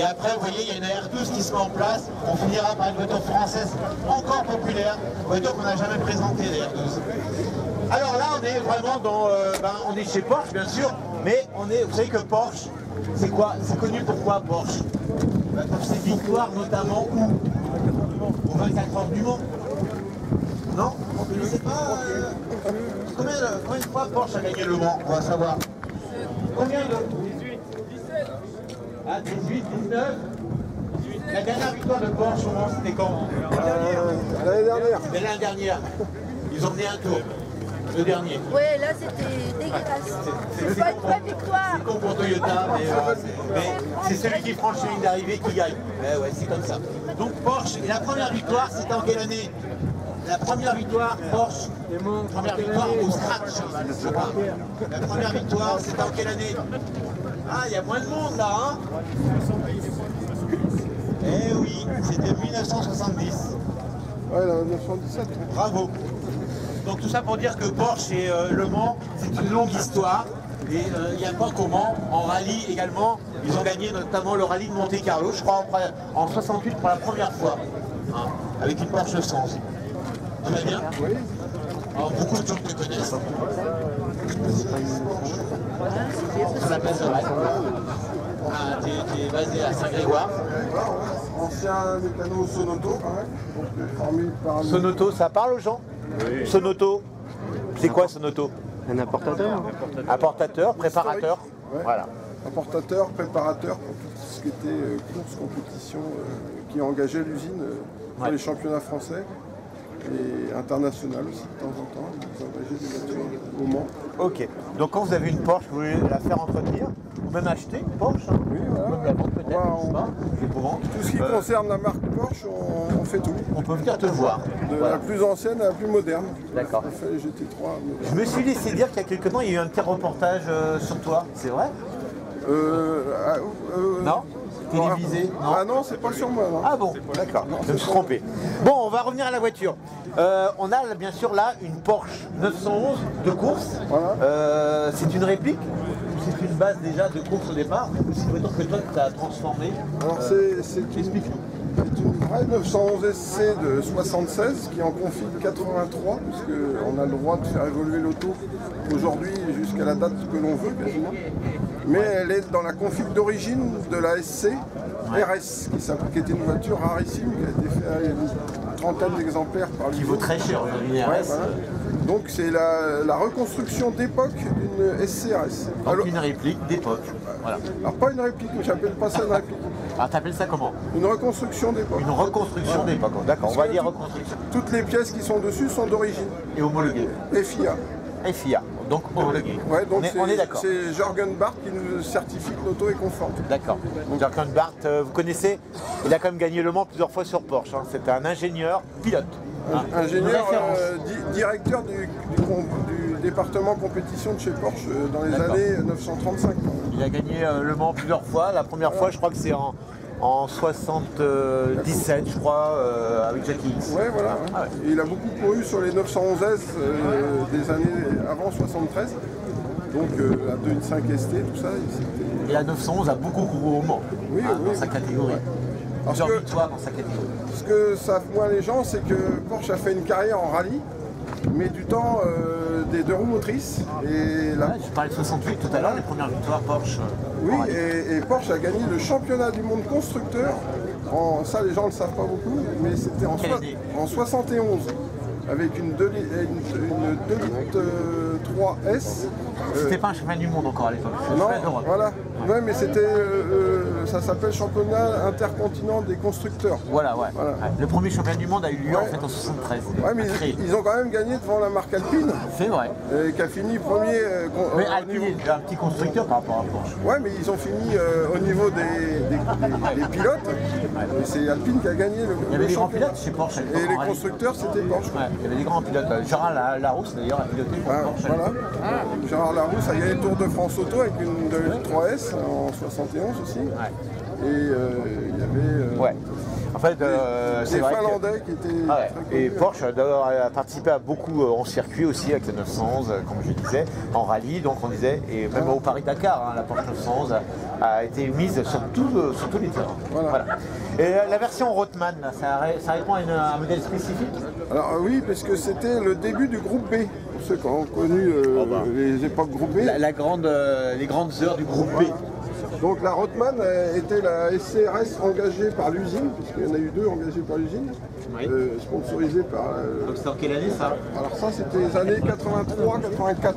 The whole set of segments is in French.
après, vous voyez, il y a une R12 qui se met en place. On finira par une voiture française encore populaire, voiture qu'on n'a jamais présentée, la R12. Alors là, on est vraiment dans... on est chez Porsche, bien sûr, mais on est, vous savez que Porsche, c'est quoi? C'est connu pourquoi Porsche? Pour ses victoires, notamment où? Au 24 heures du Mans. Non? Vous ne connaissez pas combien de fois Porsche a gagné le Mans? On va savoir. Combien de... 18, 17. Ah, 18, 19. La dernière victoire de Porsche au Mans, c'était quand? L'année dernière. C'était l'année dernière. Ils ont mené un tour. Le dernier. Oui, là c'était dégueulasse. C'est pas une vraie victoire. C'est con pour Toyota, mais c'est celui qui franchit la ligne d'arrivée qui gagne. Ouais, c'est comme ça. Donc Porsche, et la première victoire, c'était en quelle année? La première victoire, Porsche, première victoire au scratch, je parle. La première victoire, c'était en quelle année? Ah, il y a moins de monde là, hein? Eh oui, c'était 1970. Ouais, 1917. Bravo. Donc tout ça pour dire que Porsche et Le Mans, c'est une longue histoire. Et il n'y a pas qu'au Mans, en rallye également, ils ont gagné notamment le rallye de Monte Carlo, je crois en 68 pour la première fois, hein, avec une Porsche 911. Tu vas bien? Oui. Alors beaucoup de gens te connaissent. Ça s'appelle Ah, t'es basé à Saint-Grégoire. Ancien mécano Sonoto, quand même. Donc, formé par... Sonoto, ça parle aux gens? Oui. Sonoto, c'est quoi Sonoto? Un importateur. Importateur, préparateur. Ouais. Voilà. Importateur, préparateur pour tout ce qui était course, compétition, qui engageait l'usine pour les championnats français et international aussi de temps en temps. Ils engageaient des voitures au Mans. Ok. Donc quand vous avez une Porsche, vous voulez la faire entretenir, ou même acheter une Porsche, hein. Oui, voilà. Même la vendre peut-être, je sais pas. Tout ce qui concerne la marque Porsche, on fait tout. On peut venir te voir. De la plus ancienne à la plus moderne. D'accord. On fait les GT3. Je me suis laissé dire qu'il y a quelques temps, il y a eu un petit reportage sur toi, c'est vrai? Non? Télévisé? Non. Ah non, c'est pas sur moi. Non. Ah bon, d'accord, je me suis trompé. Bon, on va revenir à la voiture. On a bien sûr là une Porsche 911 de course. Voilà. C'est une réplique? C'est une base déjà de course au départ? Ou c'est une voiture que toi tu as transformée? Alors c'est une vraie 911 SC de 76 qui est en config 83, puisqu'on a le droit de faire évoluer l'auto aujourd'hui jusqu'à la date que l'on veut quasiment. Mais elle est dans la config d'origine de la SC RS, qui était une voiture rarissime, qui a été faite à une trentaine d'exemplaires par lui. Qui vaut très cher aujourd'hui, RS. Ouais, voilà. Donc c'est la reconstruction d'époque d'une SCRS. Donc une réplique d'époque. Voilà. Alors pas une réplique, mais j'appelle pas ça une réplique. Alors t'appelles ça comment? Une reconstruction d'époque. Une reconstruction d'époque, d'accord, on va dire reconstruction. Toutes les pièces qui sont dessus sont d'origine. Et homologuées. FIA. FIA, donc homologuées. Ouais, donc on est d'accord. C'est Jürgen Barth qui nous certifie que l'auto est conforme. D'accord. Jürgen Barth, vous connaissez, il a quand même gagné le Mans plusieurs fois sur Porsche. Hein. C'était un ingénieur pilote. Ingénieur, directeur du département compétition de chez Porsche dans les années 1935. Il a gagné le Mans plusieurs fois. La première fois, je crois que c'est en 77, je crois, avec Jackie X. Ouais, voilà. Ah ouais. Et il a beaucoup couru sur les 911 S des années avant 73. Donc la 2.5 ST, tout ça. Et la 911 a beaucoup couru au Mans, oui, dans sa catégorie. Ouais. Plusieurs victoires dans sa catégorie. Ce que savent moins les gens, c'est que Porsche a fait une carrière en rallye, mais du temps des deux roues motrices. Et je parlais de 68 tout à l'heure, les premières victoires Porsche. Oui, et Porsche a gagné le championnat du monde constructeur. Ça, les gens ne le savent pas beaucoup, mais c'était en 71. Avec une 2 litres 3S. C'était pas un championnat du monde encore à l'époque, non, voilà. Ouais, mais c'était, ça s'appelle championnat intercontinent des constructeurs. Voilà. Le premier championnat du monde a eu lieu en fait en 73. Ouais, mais ils ont quand même gagné devant la marque Alpine. C'est vrai. Qui a fini premier. Mais Alpine est un petit constructeur par rapport à Porsche. Ouais, mais ils ont fini au niveau des pilotes. Et c'est Alpine qui a gagné le Il y avait des grands pilotes chez Porsche. Et les constructeurs, c'était Porsche. Ouais, il y avait des grands pilotes. Gérard Larousse d'ailleurs a piloté pour Porsche. Voilà. Gérard Larousse a gagné le Tour de France Auto avec une 3S en 71 aussi. Ouais. Et il y avait... Ouais. En fait, c'est vrai Finlandais qui étaient ouais. très Et connus. Porsche a participé à beaucoup en circuit aussi avec la 911, comme je disais, en rallye, donc on disait, et même au Paris-Dakar, la Porsche 911 a été mise sur tous les terrains. Voilà. Et la version Rothman, ça répond à un modèle spécifique? Alors oui, parce que c'était le début du groupe B, pour ceux qui ont connu les époques groupe B. Les grandes heures du groupe B. Donc la Rothman était la SCRS engagée par l'usine, puisqu'il y en a eu deux engagées par l'usine, oui. sponsorisée par... Donc c'était en quelle année ça? Alors ça c'était les années 83, 84,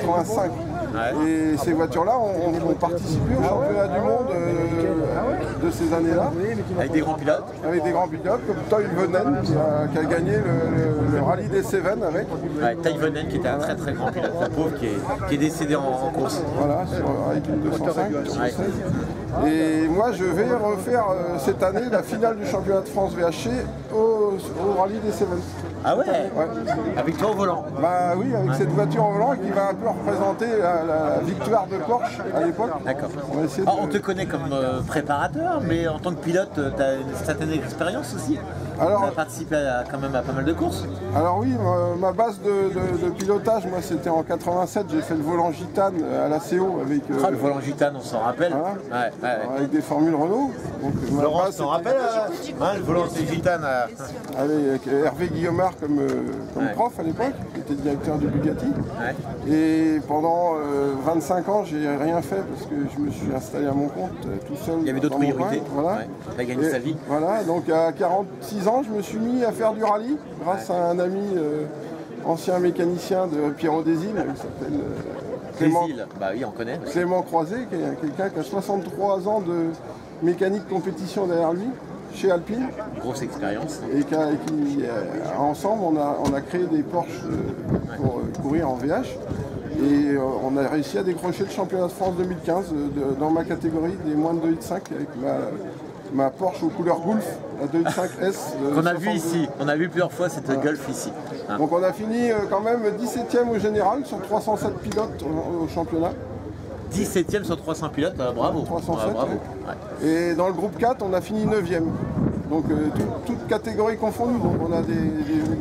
85. Ouais. Et ces voitures-là ont participé au championnat du monde de ces années-là. Avec des grands pilotes? Avec des grands pilotes, comme Toivonen qui a gagné le rallye des Cévennes avec. Ouais, Toivonen qui était un très très grand pilote, la pauvre qui est décédé en course. Voilà, avec une 205. Ouais. Et moi je vais refaire cette année la finale du championnat de France VHC au rallye des Cévennes. Ah ouais, avec toi au volant? Bah oui, avec cette voiture au volant qui va un peu représenter la victoire de Porsche à l'époque. D'accord. On te connaît comme préparateur, mais en tant que pilote, tu as une certaine expérience aussi. Tu as participé quand même à pas mal de courses. Alors oui, ma base de pilotage, moi c'était en 87, j'ai fait le volant Gitane à la CO avec... le volant Gitane, on s'en rappelle. Voilà. Avec des formules Renault. Donc, Laurent, tu t'en rappelles le volant Gitane avec Hervé Guillaumard comme prof à l'époque, qui était directeur du Bugatti. Et pendant 25 ans, j'ai rien fait parce que je me suis installé à mon compte tout seul. Il y avait d'autres priorités. Voilà. Tu as gagné sa vie. Voilà, donc à 46 ans, je me suis mis à faire du rallye grâce à un ami ancien mécanicien de Pierrot des Îles, qui s'appelle Clément Croiset, qui est quelqu'un qui a 63 ans de mécanique compétition derrière lui, chez Alpine. Grosse expérience. Et ensemble, on a créé des Porsche pour courir en VH. Et on a réussi à décrocher le championnat de France 2015 dans ma catégorie des moins de 2,5 avec ma Porsche aux couleurs Golf, la 2.5 S. Qu'on a vu ici, on a vu plusieurs fois cette Golf ici. Donc on a fini quand même 17e au général sur 307 pilotes au championnat. 17e sur 300 pilotes, bravo. 307, bravo. Ouais. Et dans le groupe 4, on a fini 9e. Donc toutes catégories confondues. Donc on a des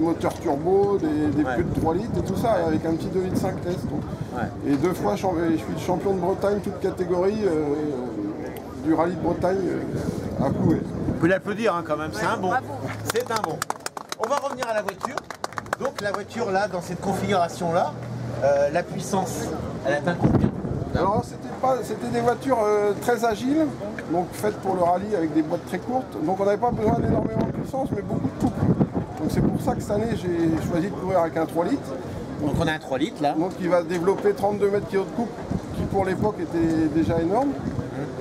moteurs turbo, des plus de 3 litres et tout ça, avec un petit 2,5 S. Et 2 fois, je suis champion de Bretagne, toute catégorie du rallye de Bretagne à Ploué. Vous pouvez l'applaudir quand même, c'est un bon. C'est un bon. On va revenir à la voiture. Donc la voiture là, dans cette configuration là, la puissance, elle atteint combien? Alors c'était des voitures très agiles, donc faites pour le rallye avec des boîtes très courtes. Donc on n'avait pas besoin d'énormément de puissance, mais beaucoup de couple. Donc c'est pour ça que cette année j'ai choisi de courir avec un 3 litres. Donc on a un 3 litres là. Donc il va développer 32 mètres kg de couple, qui pour l'époque était déjà énorme.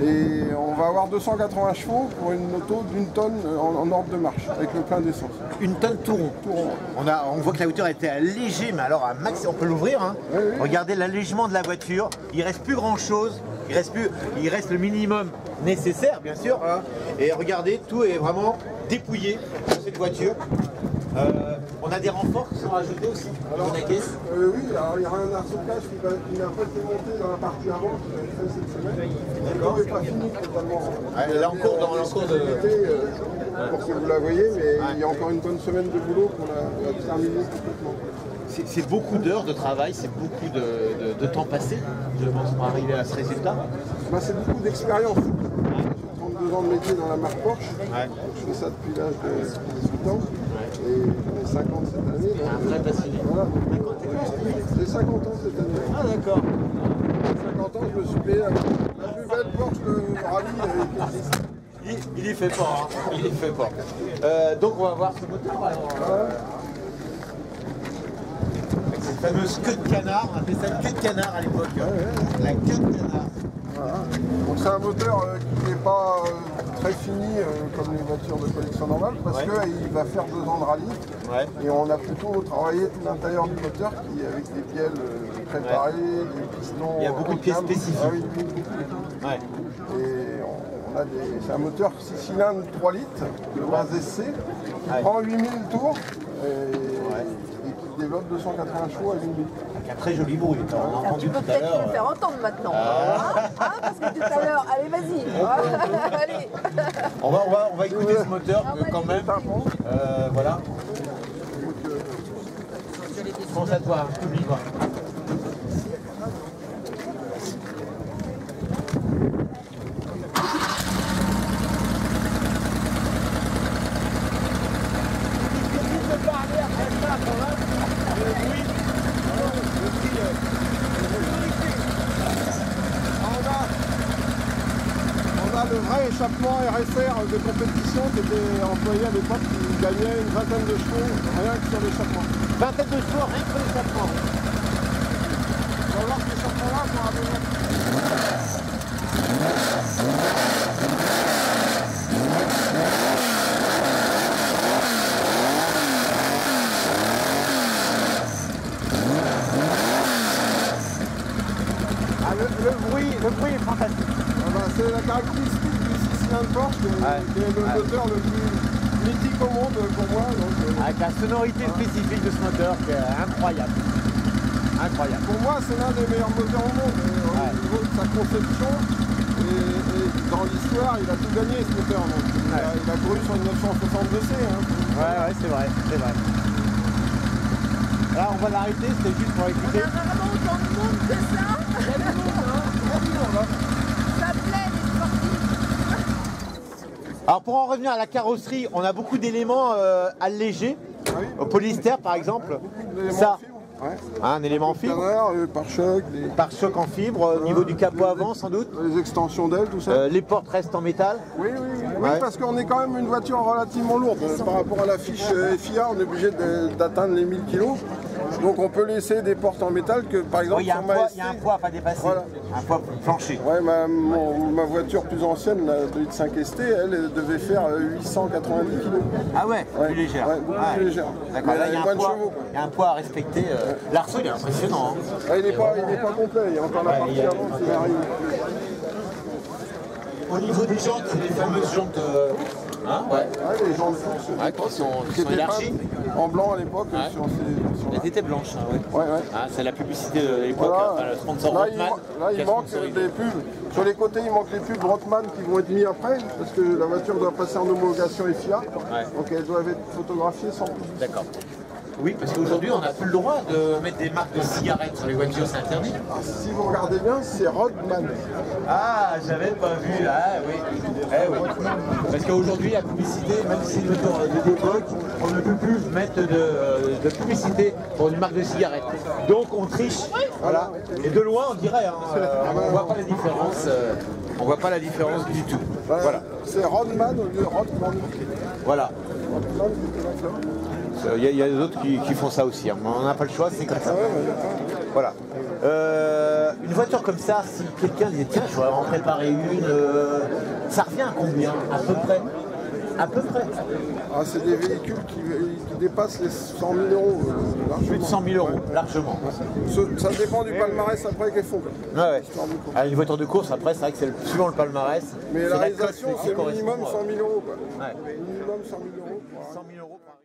Et on va avoir 280 chevaux pour une auto d'une tonne en ordre de marche, avec le plein d'essence. Une tonne tout rond. Tout rond. On voit que la voiture a été allégée, mais alors à max, on peut l'ouvrir. Hein. Oui. Regardez l'allègement de la voiture. Il reste plus grand chose. Il reste le minimum nécessaire, bien sûr. Hein. Et regardez, tout est vraiment dépouillé dans cette voiture. On a des renforts qui sont rajoutés aussi dans la caisse. Oui, alors il y aura un arceau-cache qui n'a pas été monté dans la partie avant, qui va être fait cette semaine. D'accord. Il n'est pas fini totalement. Elle est en cours de... pour que vous la voyez, mais il y a encore une bonne semaine de boulot qu'on a terminé complètement. C'est beaucoup d'heures de travail, c'est beaucoup de temps passé, je pense, pour arriver à ce résultat. C'est beaucoup d'expérience. J'ai 32 ans de métier dans la marque Porsche. Je fais ça depuis l'âge de 18 ans. Et j'en ai 50 cette année. Donc, un vrai passionné. Voilà. J'ai 50 ans cette année. Ah d'accord. 50 ans, je me suis payé la plus belle Porsche de rallye. Il y fait pas, hein. Il y fait pas. Donc on va voir ce moteur alors. Avec cette fameuse queue de canard, on appelait ça une queue de canard à l'époque. La queue de canard. Voilà. Donc c'est un moteur qui n'est pas très fini comme les voitures de collection normale parce qu'il va faire 2 ans de rallye et on a plutôt travaillé tout l'intérieur du moteur qui avec des pièces préparées, des pistons. Il y a beaucoup de pièces spécifiques. Ah oui, et c'est un moteur 6 cylindres 3 litres de base SC qui prend 8000 tours et qui développe 280 chevaux à une bille. Un très joli bruit, on a Alors, entendu tu peux tout à peut-être l'heure. le faire entendre maintenant. Parce que tout à l'heure, allez, vas-y. Allez. On va écouter ce moteur quand même. Voilà. Je pense à toi, public. On a le vrai échappement RSR de compétition qui était employé à l'époque, qui gagnait une vingtaine de chevaux rien que sur l'échappement. Vingtaine de chevaux, rien que pour l'échappement. On va voir cet échappement-là pour avoir... Le bruit est fantastique. C'est la caractéristique du 6 cylindres Porsche qui est le moteur le plus mythique au monde pour moi. Donc, Avec la sonorité spécifique de ce moteur qui est incroyable. Incroyable. pour moi, c'est l'un des meilleurs moteurs au monde. Au niveau de sa conception et dans l'histoire, il a tout gagné ce moteur. Donc, il a couru sur une 962C. Hein. Ouais, c'est vrai, c'est vrai. Là, on va l'arrêter, c'était juste pour On écouter. a vraiment autant de monde que ça. Ça plaît les sportifs. Alors pour en revenir à la carrosserie, on a beaucoup d'éléments allégés, au polystère par exemple. Ça, Ouais. un élément en fibre, Le pare-choc, les pare-choc en fibre, au niveau du capot avant sans doute. les extensions d'ailes, tout ça. Les portes restent en métal. Oui, Ouais. parce qu'on est quand même une voiture relativement lourde. Par rapport à la fiche FIA, on est obligé d'atteindre les 1000 kg. Donc on peut laisser des portes en métal que par exemple Il y a sur un ma poids, ST. il y a un poids à pas dépasser, Voilà. un poids plancher. Ouais, ma voiture plus ancienne, la 2.5 ST, elle devait faire 890 kg. Ah ouais, plus légère. Ouais, beaucoup plus légère. D'accord, Mais là elle il y a a un moins de poids, chevaux. il y a un poids à respecter. L'arceau il est impressionnant. Hein. Ah, il n'est pas complet, il y a encore la partie avant qui arrive. Au niveau des jantes, c'est les fameuses jantes Les gens de course qui sont élargies. en blanc à l'époque. Ouais. Sur ces, Elles étaient blanches, hein, ouais. Ouais. Ah, c'est la publicité de l'époque, Voilà. enfin, le sponsor Là, Rothman. il manque des pubs. Sur les côtés, il manque les pubs Rothman qui vont être mis après, parce que la voiture doit passer en homologation FIA. Ouais. Donc elles doivent être photographiées sans pub. D'accord. Oui, parce qu'aujourd'hui, on n'a plus le droit de mettre des marques de cigarettes sur les voitures, c'est interdit. Si vous regardez bien, c'est Rothman. Ah, j'avais pas vu, ah oui. Eh oui. Parce qu'aujourd'hui, la publicité, même si c'est une moteur d'époque, on ne peut plus mettre de publicité pour une marque de cigarettes. Donc on triche, voilà. Et de loin, on dirait, hein, on voit pas la différence. On voit pas la différence du tout. Voilà. C'est Rothman au lieu de Rothman. Voilà. Rothman, c'est comme ça. Il y a d'autres qui font ça aussi. Hein. On n'a pas le choix, c'est comme ça. Voilà. Une voiture comme ça, si quelqu'un disait tiens, je voudrais en préparer une, ça revient à combien à peu près? À peu près. Ah, c'est des véhicules qui dépassent les 100 000 euros. Plus de 100 000 euros, largement. Ça dépend du palmarès après qu'elles font. Ouais, ouais. Une voiture de course, après, c'est vrai que c'est suivant le palmarès. Mais c'est la la cote réalisation, qui c'est correspond, minimum 100 000 euros. Ouais. Minimum 100 000 euros. 100 000 euros par